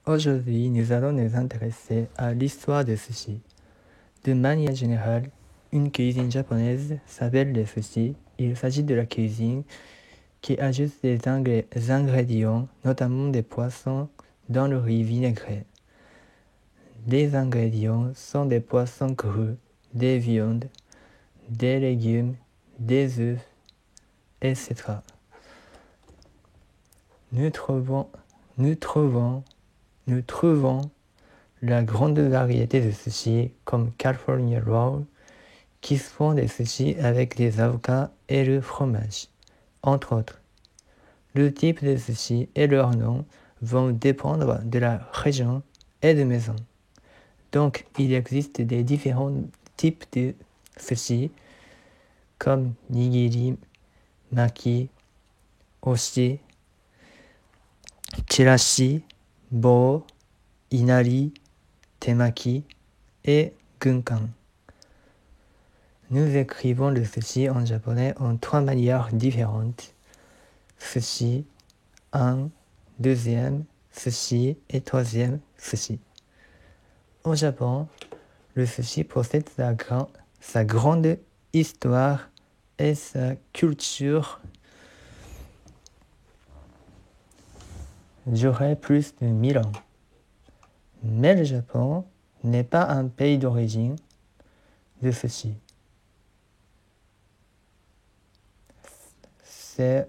Aujourd'hui, nous allons nous intéresser à l'histoire des sushis. De manière générale, une cuisine japonaise s'appelle le sushi. Il s'agit de la cuisine qui ajoute des ingrédients, notamment des poissons, dans le riz vinaigré. Les ingrédients sont des poissons crus, des viandes, des légumes, des œufs, etc. Nous trouvons la grande variété de sushis comme California Roll, qui font des sushis avec des avocats et le fromage, entre autres. Le type de sushi et leur nom vont dépendre de la région et de maison. Donc, il existe des différents types de sushi comme nigiri, maki, oshi, chirashi, bo, inari, temaki et gunkan. Nous écrivons le sushi en japonais en 3 manières différentes. Sushi, 1, deuxième, sushi et troisième, sushi. Au Japon, le sushi possède sa grande histoire et sa culture durait plus de 1000 ans. Mais le Japon n'est pas un pays d'origine de sushi. C'est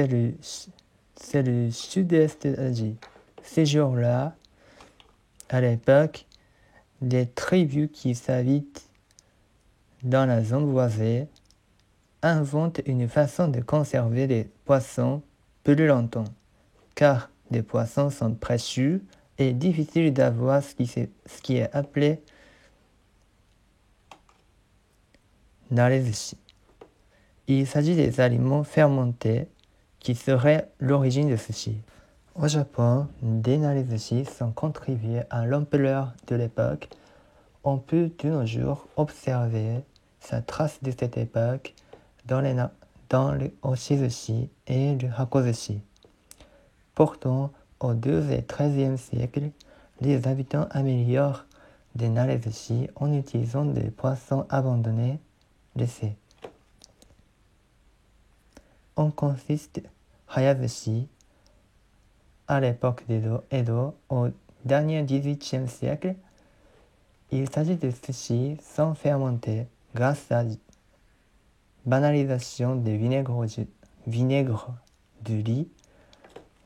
le sud-est d'Asie. Ces jours-là, à l'époque, des tribus qui s'habitent dans la zone voisine inventent une façon de conserver les poissons plus longtemps, car les poissons sont précieux et difficiles d'avoir ce qui est appelé narezushi. Il s'agit des aliments fermentés qui seraient l'origine de sushi. Au Japon, des narezushi sont contribués à l'ampleur de l'époque. On peut de nos jours observer sa trace de cette époque dans le oshizushi et le hakozushi. Pourtant, au XIIe et XIIIe siècle, les habitants améliorent des narezushi en utilisant des poissons abandonnés, laissés. On consiste hayazushi à l'époque d'Edo, au dernier XVIIIe siècle. Il s'agit de sushi sans fermenter grâce à banalisation du vinaigre du riz.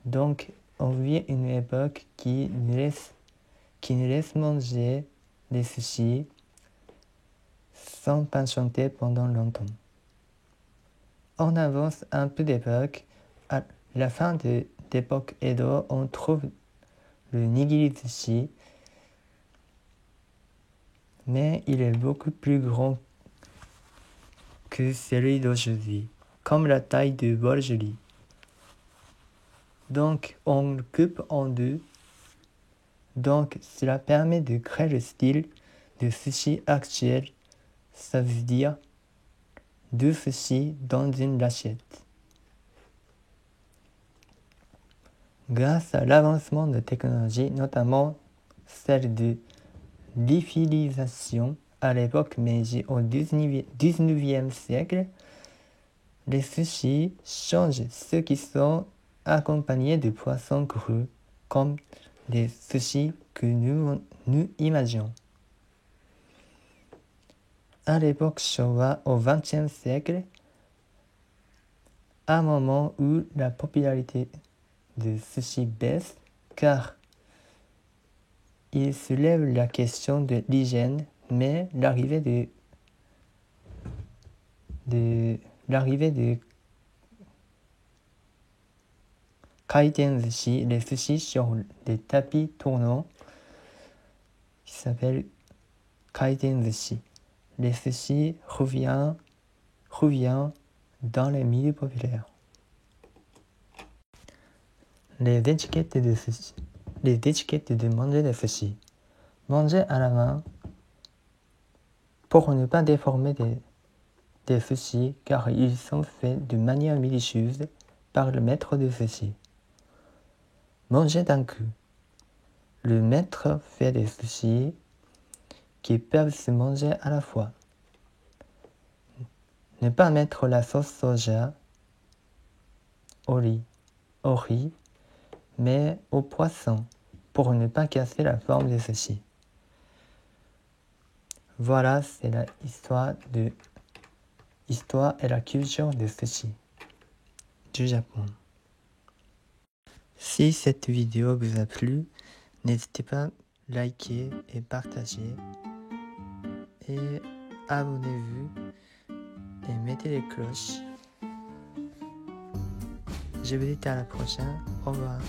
Donc, on vit une époque qui nous laisse manger les sushis sans patienter pendant longtemps. On avance un peu d'époque. À la fin de l'époque Edo, on trouve le nigiri sushi, mais il est beaucoup plus grand que celui d'aujourd'hui, comme la taille du bol joli. Donc, on le coupe en deux. Donc, cela permet de créer le style de sushi actuel, ça veut dire deux sushis dans une assiette. Grâce à l'avancement de technologie, notamment celle de l'lyophilisation à l'époque Meiji au XIXe siècle, les sushis changent ceux qui sont accompagnés de poissons crus, comme les sushis que nous imaginons. À l'époque Showa, au XXe siècle, un moment où la popularité de sushi baisse, car il soulève la question de l'hygiène, mais l'arrivée de kaitenzushi, les sushis sur des tapis tournants, qui s'appelle kaitenzushi. Les sushis revient dans les milieux populaires. Les étiquettes de manger des sushis. Manger à la main pour ne pas déformer des sushis, car ils sont faits de manière minutieuse par le maître de sushi. Manger d'un coup. Le maître fait des sushis qui peuvent se manger à la fois. Ne pas mettre la sauce soja au riz, mais au poisson pour ne pas casser la forme des sushis. Voilà, c'est l'histoire et la culture des sushis du Japon. Si cette vidéo vous a plu, n'hésitez pas à liker et partager. Et abonnez-vous et mettez les cloches. Je vous dis à la prochaine. Au revoir.